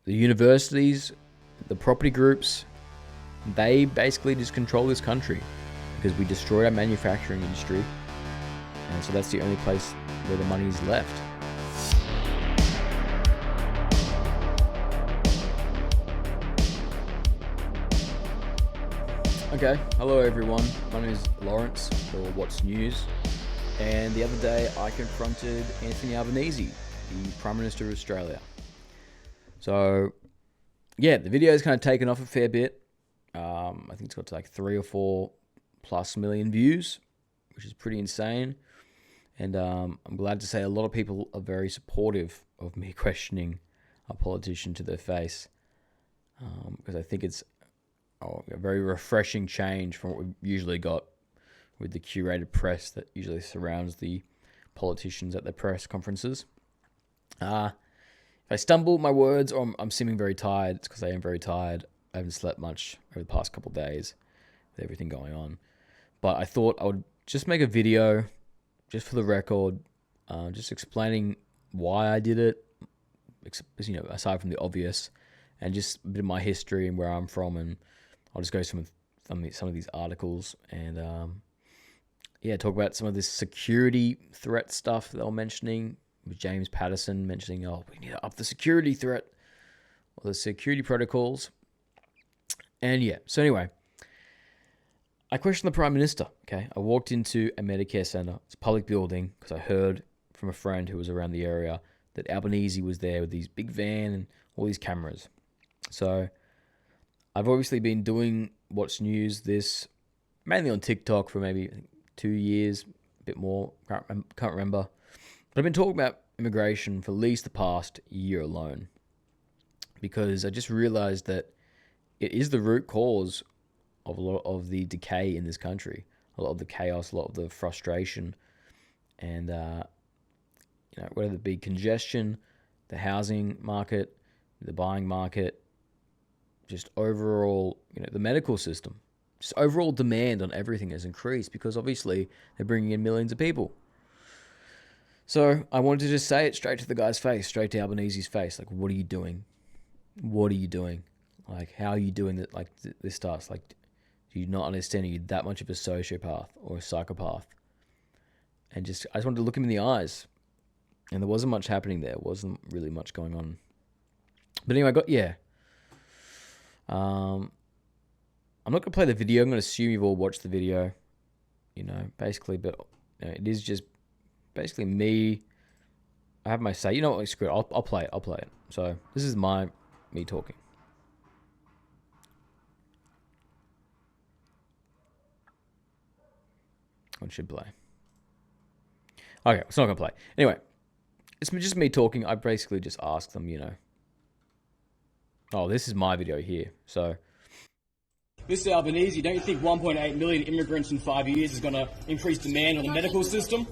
the universities, the property groups, they basically just control this country because we destroyed our manufacturing industry. And so that's the only place where the money is left. Okay, hello everyone. My name is Lawrence, or What's News. And the other day I confronted Anthony Albanese, the Prime Minister of Australia. So, yeah, the video has kind of taken off a fair bit. I think it's got to like 3 or 4 plus million views, which is pretty insane. And I'm glad to say a lot of people are very supportive of me questioning a politician to their face, because I think it's a very refreshing change from what we've usually got with the curated press that usually surrounds the politicians at their press conferences. If I stumble my words or I'm seeming very tired, it's because I am very tired. I haven't slept much over the past couple of days with everything going on. But I thought I would just make a video, just for the record, just explaining why I did it, aside from the obvious, and just a bit of my history and where I'm from, and I'll just go some of these articles and talk about some of this security threat stuff that they were mentioning, with James Patterson mentioning, we need to up the security threat or the security protocols. And so anyway, I questioned the Prime Minister. Okay, I walked into a Medicare center. It's a public building because I heard from a friend who was around the area that Albanese was there with these big van and all these cameras. So I've obviously been doing What's News this mainly on TikTok for maybe 2 years, a bit more, can't remember. But I've been talking about immigration for at least the past year alone, because I just realized that it is the root cause of a lot of the decay in this country, a lot of the chaos, a lot of the frustration, and whether it be congestion, the housing market, the buying market, just overall, the medical system, just overall demand on everything has increased because obviously they're bringing in millions of people. So I wanted to just say it straight to the guy's face, straight to Albanese's face. Like, what are you doing? What are you doing? Like, how are you doing that? Like this stuff? Like, do you not understand? Are you that much of a sociopath or a psychopath? And I just wanted to look him in the eyes, and there wasn't much happening there. Wasn't really much going on. But anyway, I'm not going to play the video. I'm going to assume you've all watched the video, basically. But it is just basically me. I have my say. You know what? Screw it. I'll play it. So this is me talking. What should play? Okay, it's not going to play. Anyway, it's just me talking. I basically just asked them, this is my video here. So, Mr. Albanese, don't you think 1.8 million immigrants in 5 years is going to increase demand on the medical system?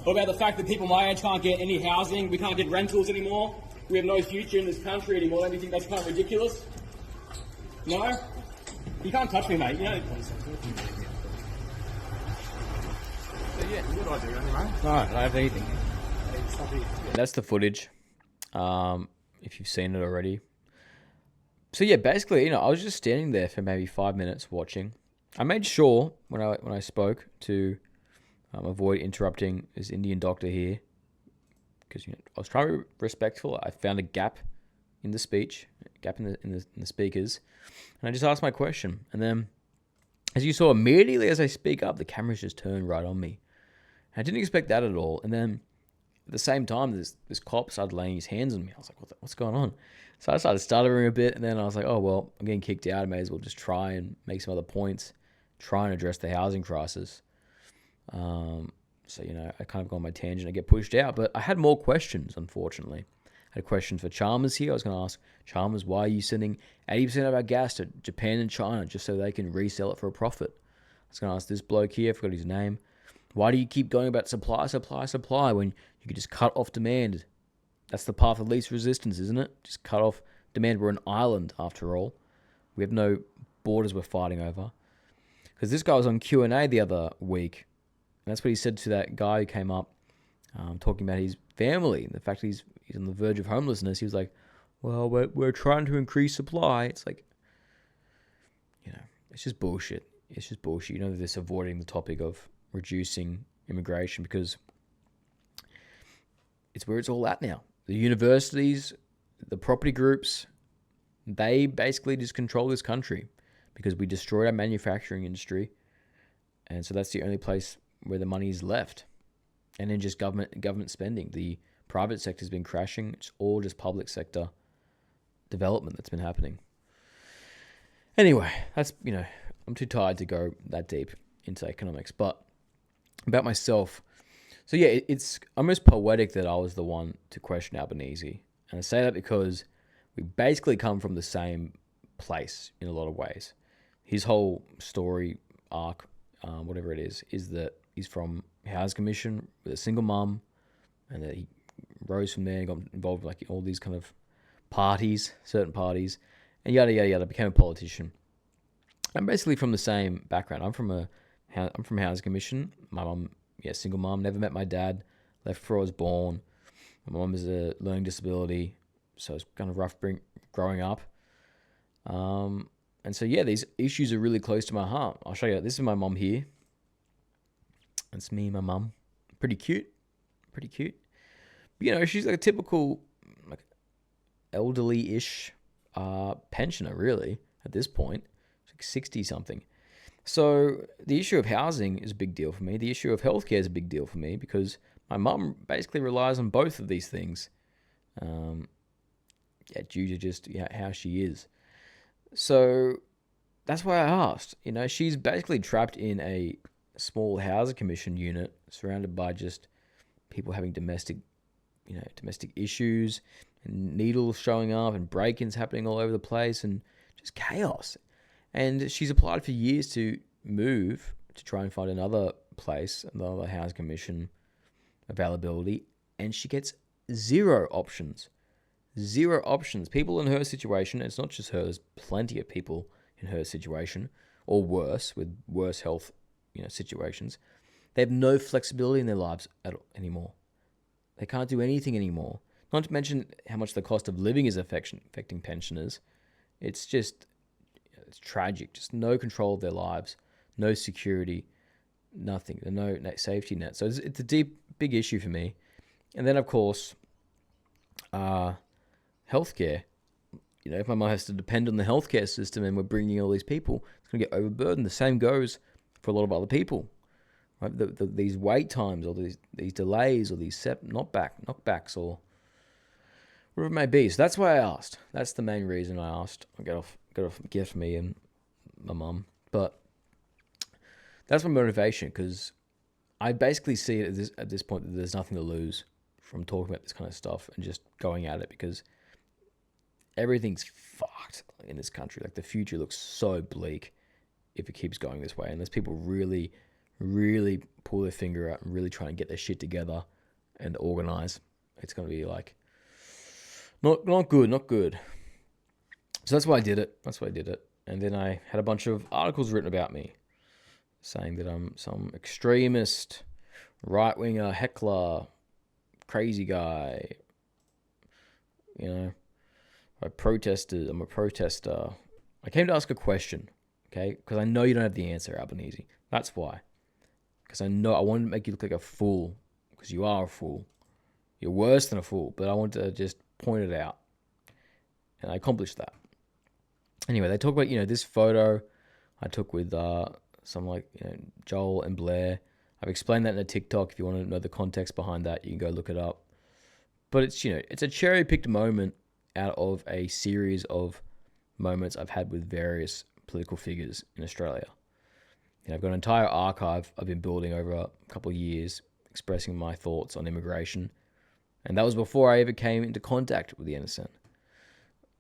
What about the fact that people my age can't get any housing, we can't get rentals anymore, we have no future in this country anymore? Don't you think that's kind of ridiculous? No? You can't touch me, mate. You know. What do I do, mate? No, I don't have anything. That's the footage, if you've seen it already. So basically, I was just standing there for maybe 5 minutes watching. I made sure when I spoke to avoid interrupting this Indian doctor here, because I was trying to be respectful. I found a gap in the speech, a gap in the speakers, and I just asked my question. And then, as you saw, immediately as I speak up, the cameras just turned right on me. I didn't expect that at all. And then at the same time, this cop started laying his hands on me. I was like, what's going on? So I started stuttering a bit, and then I was like, oh, well, I'm getting kicked out. I may as well just try and make some other points, try and address the housing crisis. I kind of go on my tangent. I get pushed out, but I had more questions, unfortunately. I had questions for Chalmers here. I was going to ask Chalmers, why are you sending 80% of our gas to Japan and China just so they can resell it for a profit? I was going to ask this bloke here, I forgot his name. Why do you keep going about supply when you could just cut off demand? That's the path of least resistance, isn't it? Just cut off demand. We're an island, after all. We have no borders we're fighting over. Because this guy was on Q&A the other week, and that's what he said to that guy who came up talking about his family and the fact that he's on the verge of homelessness. He was like, well, we're trying to increase supply. It's like, it's just bullshit. It's just bullshit. They're just avoiding the topic of reducing immigration because it's where it's all at now. The universities, the property groups, they basically just control this country because we destroyed our manufacturing industry. And so that's the only place where the money is left. And then just government spending. The private sector has been crashing. It's all just public sector development that's been happening. Anyway, that's, I'm too tired to go that deep into economics. But about myself, so yeah, it's almost poetic that I was the one to question Albanese. And I say that because we basically come from the same place in a lot of ways. His whole story arc, whatever it is that he's from Housing Commission with a single mum, and that he rose from there and got involved with like all these kind of parties, certain parties, and yada yada yada, became a politician. I'm basically from the same background. I'm from Housing Commission. My mum, single mum, never met my dad, left before I was born. My mum has a learning disability, so it's kind of rough growing up. And so these issues are really close to my heart. I'll show you. This is my mum here. It's me and my mum. Pretty cute. But, she's like a typical like elderly-ish pensioner, really, at this point. She's like 60-something. So the issue of housing is a big deal for me. The issue of healthcare is a big deal for me because my mum basically relies on both of these things due to just how she is. So that's why I asked. She's basically trapped in a small housing commission unit surrounded by just people having domestic issues and needles showing up and break-ins happening all over the place and just chaos. And she's applied for years to move to try and find another place, another housing commission availability, and she gets zero options. Zero options. People in her situation, it's not just her, there's plenty of people in her situation, or worse, with worse health situations. They have no flexibility in their lives anymore. They can't do anything anymore. Not to mention how much the cost of living is affecting pensioners. It's tragic. Just no control of their lives, no security, nothing, no safety net. So it's a big issue for me. And then, of course, healthcare. If my mum has to depend on the healthcare system and we're bringing all these people, it's going to get overburdened. The same goes for a lot of other people. Right? These wait times or these delays or these knockbacks or whatever it may be. So that's why I asked. That's the main reason I asked. I got off me and my mum. But that's my motivation because I basically see it at this point that there's nothing to lose from talking about this kind of stuff and just going at it because everything's fucked in this country. Like the future looks so bleak if it keeps going this way. Unless people really, really pull their finger out and really try and get their shit together and organize, it's going to be like not good. So that's why I did it. And then I had a bunch of articles written about me saying that I'm some extremist, right-winger, heckler, crazy guy. I'm a protester. I came to ask a question, okay? Because I know you don't have the answer, Albanese. That's why. Because I know I wanted to make you look like a fool. Because you are a fool. You're worse than a fool. But I want to just point it out. And I accomplished that. Anyway, they talk about, this photo I took with some Joel and Blair. I've explained that in a TikTok. If you want to know the context behind that, you can go look it up. But it's, it's a cherry-picked moment out of a series of moments I've had with various political figures in Australia. I've got an entire archive I've been building over a couple of years, expressing my thoughts on immigration. And that was before I ever came into contact with the NSN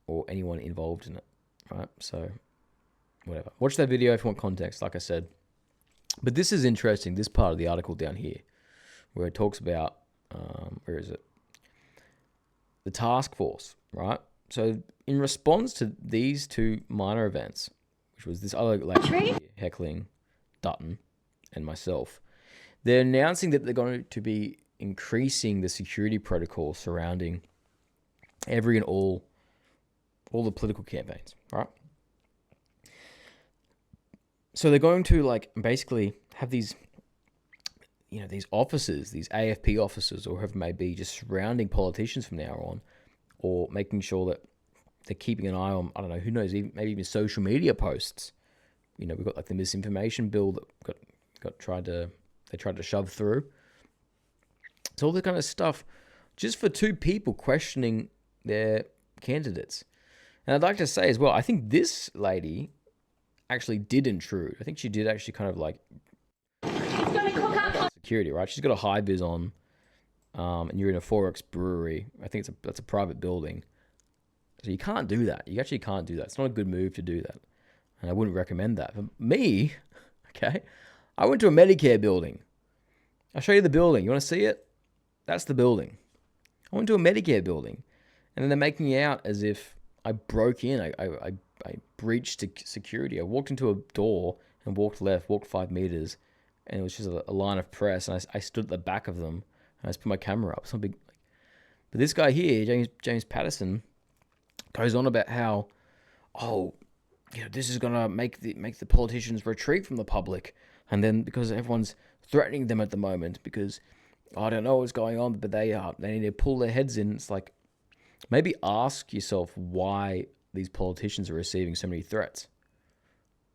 or anyone involved in it, right? So, whatever. Watch that video if you want context, like I said. But this is interesting, this part of the article down here, where it talks about, where is it? The task force, right? So in response to these two minor events, which was this other lady heckling Dutton and myself, they're announcing that they're going to be increasing the security protocol surrounding every and all all the political campaigns, right? So they're going to like basically have these, these officers, these AFP officers, or whoever it may be, just surrounding politicians from now on, or making sure that they're keeping an eye on, I don't know, who knows, maybe even social media posts. We've got like the misinformation bill that they tried to shove through. So all that kind of stuff, just for two people questioning their candidates. And I'd like to say as well, I think this lady actually did intrude. I think she did actually kind of like security, right? She's got a high vis on, and you're in a Forex brewery. I think that's a private building. So you can't do that. You actually can't do that. It's not a good move to do that. And I wouldn't recommend that. For me, okay, I went to a Medicare building. I'll show you the building. You want to see it? That's the building. I went to a Medicare building. And then they're making it out as if I broke in. I breached security. I walked into a door and walked left, walked 5 meters, and it was just a line of press. And I stood at the back of them, and I just put my camera up. Some big, but this guy here, James Patterson, goes on about how, this is gonna make the politicians retreat from the public, and then because everyone's threatening them at the moment because I don't know what's going on, but they need to pull their heads in. It's like, maybe ask yourself why these politicians are receiving so many threats.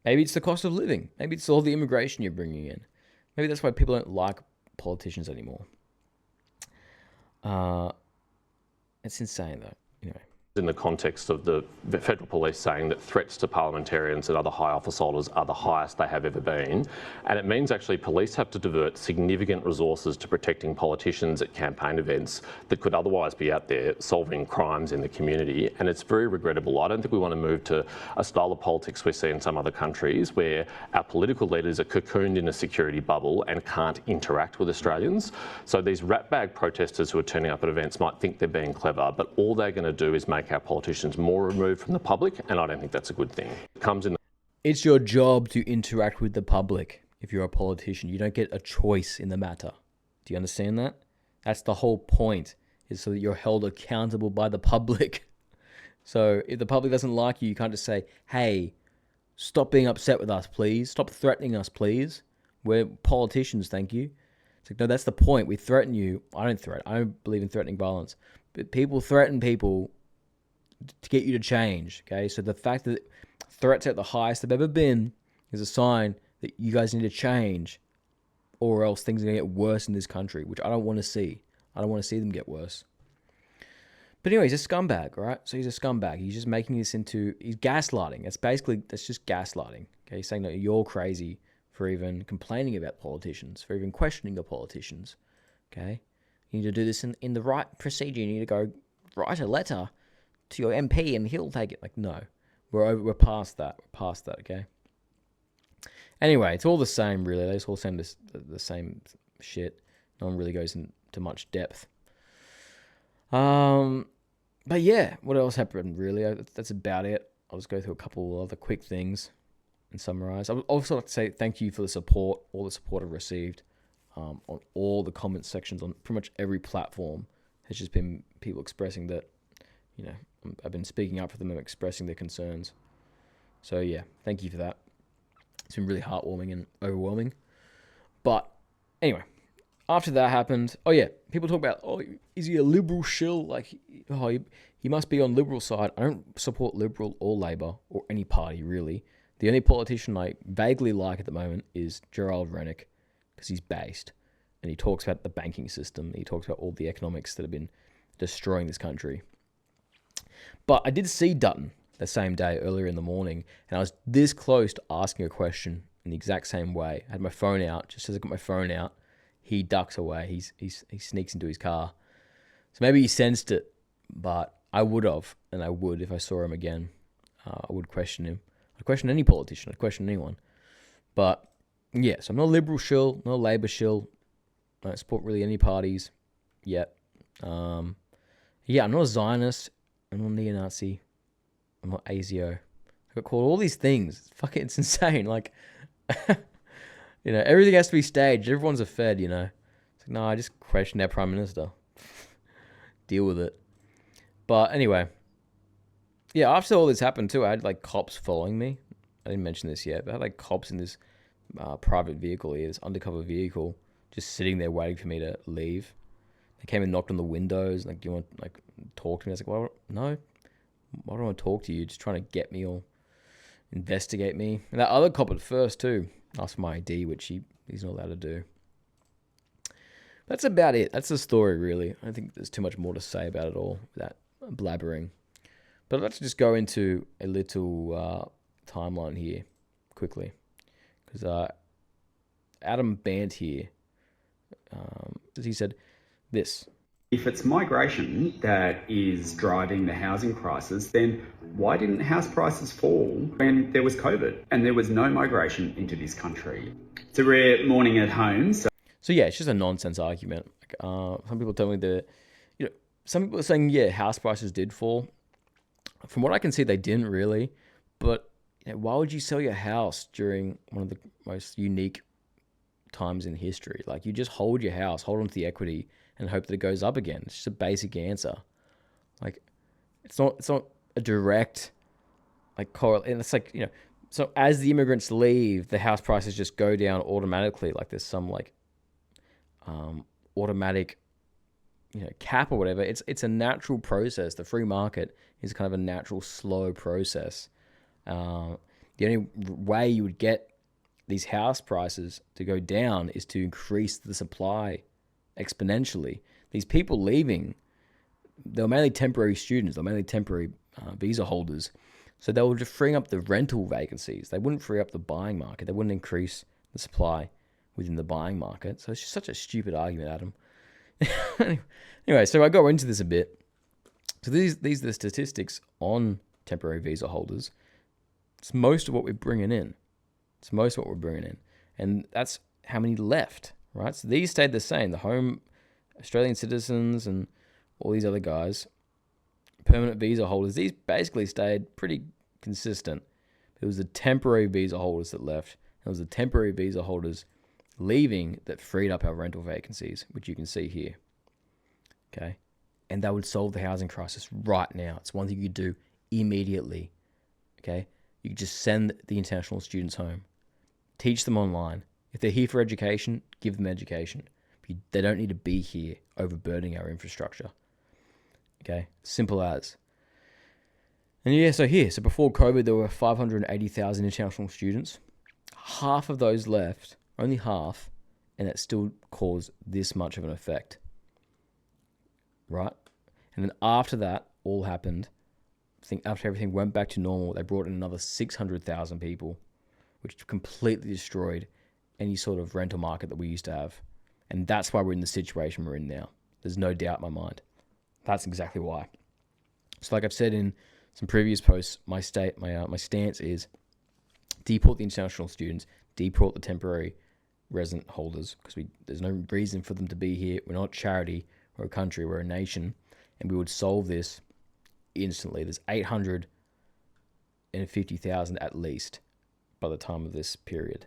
Maybe it's the cost of living. Maybe it's all the immigration you're bringing in. Maybe that's why people don't like politicians anymore. It's insane though. Anyway. In the context of the federal police saying that threats to parliamentarians and other high office holders are the highest they have ever been. And it means actually police have to divert significant resources to protecting politicians at campaign events that could otherwise be out there solving crimes in the community. And it's very regrettable. I don't think we want to move to a style of politics we see in some other countries where our political leaders are cocooned in a security bubble and can't interact with Australians. So these ratbag protesters who are turning up at events might think they're being clever, but all they're going to do is make our politicians more removed from the public, and I don't think that's a good thing. It's your job to interact with the public. If you're a politician, you don't get a choice in the matter. Do you understand that? That's the whole point, is so that you're held accountable by the public. So if the public doesn't like you, you can't just say, hey, stop being upset with us, please. Stop threatening us, please. We're politicians, thank you. It's like, no, that's the point. We threaten you. I don't believe in threatening violence. But people threaten people to get you to change, okay? So the fact that threats are at the highest they've ever been is a sign that you guys need to change, or else things are going to get worse in this country, which I don't want to see. I don't want to see them get worse. But anyway, he's a scumbag, right? So he's a scumbag. He's just making this into... He's gaslighting. That's just gaslighting, okay? He's saying that you're crazy for even complaining about politicians, for even questioning the politicians, okay? You need to do this in the right procedure. You need to go write a letter to your MP and he'll take it. Like, no, we're past that. We're past that, okay? Anyway, it's all the same, really. They just all send us the same shit. No one really goes into much depth. But yeah, what else happened, really? That's about it. I'll just go through a couple of other quick things and summarize. I would also like to say thank you for the support, all the support I've received on all the comment sections on pretty much every platform. Has just been people expressing that, I've been speaking up for them and expressing their concerns. So yeah, thank you for that. It's been really heartwarming and overwhelming. But anyway, after that happened, people talk about, is he a liberal shill? Like, he must be on Liberal side. I don't support Liberal or Labor or any party, really. The only politician I vaguely like at the moment is Gerald Rennick, because he's based. And he talks about the banking system. He talks about all the economics that have been destroying this country. But I did see Dutton the same day, earlier in the morning, and I was this close to asking a question in the exact same way. I had my phone out. Just as I got my phone out, he ducks away. He sneaks into his car. So maybe he sensed it, but I would have, and I would if I saw him again. I would question him. I'd question any politician. I'd question anyone. But yeah, so I'm not a Liberal shill, not a Labor shill. I don't support really any parties yet. I'm not a Zionist. I'm not a neo-Nazi. I'm not ASIO. I got called all these things. It's insane. Like, everything has to be staged. Everyone's a Fed, It's like, no, I just questioned our Prime Minister. Deal with it. But anyway, Yeah, after all this happened too, I had like cops following me. I didn't mention this yet, but I had like cops in this private vehicle here, this undercover vehicle, just sitting there waiting for me to leave. They came and knocked on the windows, like, do you want like talk to me? I was like, well, no, why do I want to talk to you? Just trying to get me or investigate me. And that other cop at first too asked for my ID, which he's not allowed to do. That's about it. That's the story, really. I don't think there's too much more to say about it all, that blabbering. But let's just go into a little timeline here quickly. Because Adam Bant here, he said this. If it's migration that is driving the housing crisis, then why didn't house prices fall when there was COVID and there was no migration into this country? It's a rare morning at home. So yeah, it's just a nonsense argument. Some people tell me that, some people are saying, yeah, house prices did fall. From what I can see, they didn't really. But why would you sell your house during one of the most unique times in history? Like, you just hold your house, hold on to the equity, and hope that it goes up again. It's just a basic answer. Like, it's not a direct correlate. And it's like, so as the immigrants leave, the house prices just go down automatically. Like, there's some automatic cap or whatever. It's a natural process. The free market is kind of a natural, slow process. The only way you would get these house prices to go down is to increase the supply exponentially. These people leaving, they were mainly temporary students, they were mainly temporary visa holders. So they were just freeing up the rental vacancies. They wouldn't free up the buying market. They wouldn't increase the supply within the buying market. So it's just such a stupid argument, Adam. Anyway, so I go into this a bit. So these are the statistics on temporary visa holders. It's most of what we're bringing in. And that's how many left, right? So these stayed the same. The home Australian citizens and all these other guys, permanent visa holders, these basically stayed pretty consistent. It was the temporary visa holders that left. It was the temporary visa holders leaving that freed up our rental vacancies, which you can see here. Okay? And that would solve the housing crisis right now. It's one thing you could do immediately. Okay? You could just send the international students home. Teach them online. If they're here for education, give them education. They don't need to be here overburdening our infrastructure. Okay? Simple as. And yeah, so before COVID, there were 580,000 international students. Half of those left, only half, and it still caused this much of an effect. Right? And then after that all happened, I think after everything went back to normal, they brought in another 600,000 people, which completely destroyed any sort of rental market that we used to have. And that's why we're in the situation we're in now. There's no doubt in my mind. That's exactly why. So like I've said in some previous posts, my stance is deport the international students, deport the temporary resident holders, because there's no reason for them to be here. We're not charity. We're a country. We're a nation. And we would solve this instantly. There's 850,000 at least by the time of this period.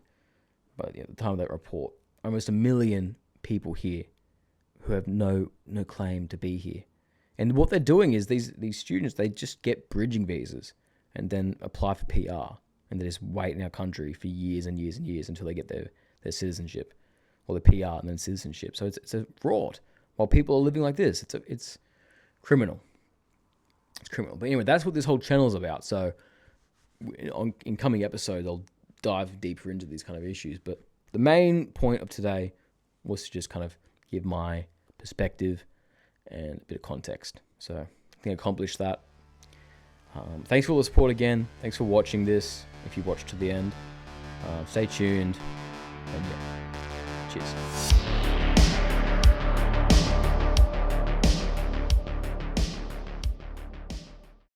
By the time of that report, almost 1 million people here who have no claim to be here. And what they're doing is these students, they just get bridging visas and then apply for PR, and they just wait in our country for years and years and years until they get their citizenship, or the PR and then citizenship. So it's a fraud. While people are living like this, it's criminal. It's criminal. But anyway, that's what this whole channel is about. So in coming episodes, I'll dive deeper into these kind of issues. But the main point of today was to just kind of give my perspective and a bit of context. So I think I accomplished that. Thanks for all the support again. Thanks for watching this. If you watched to the end, stay tuned. And yeah, cheers.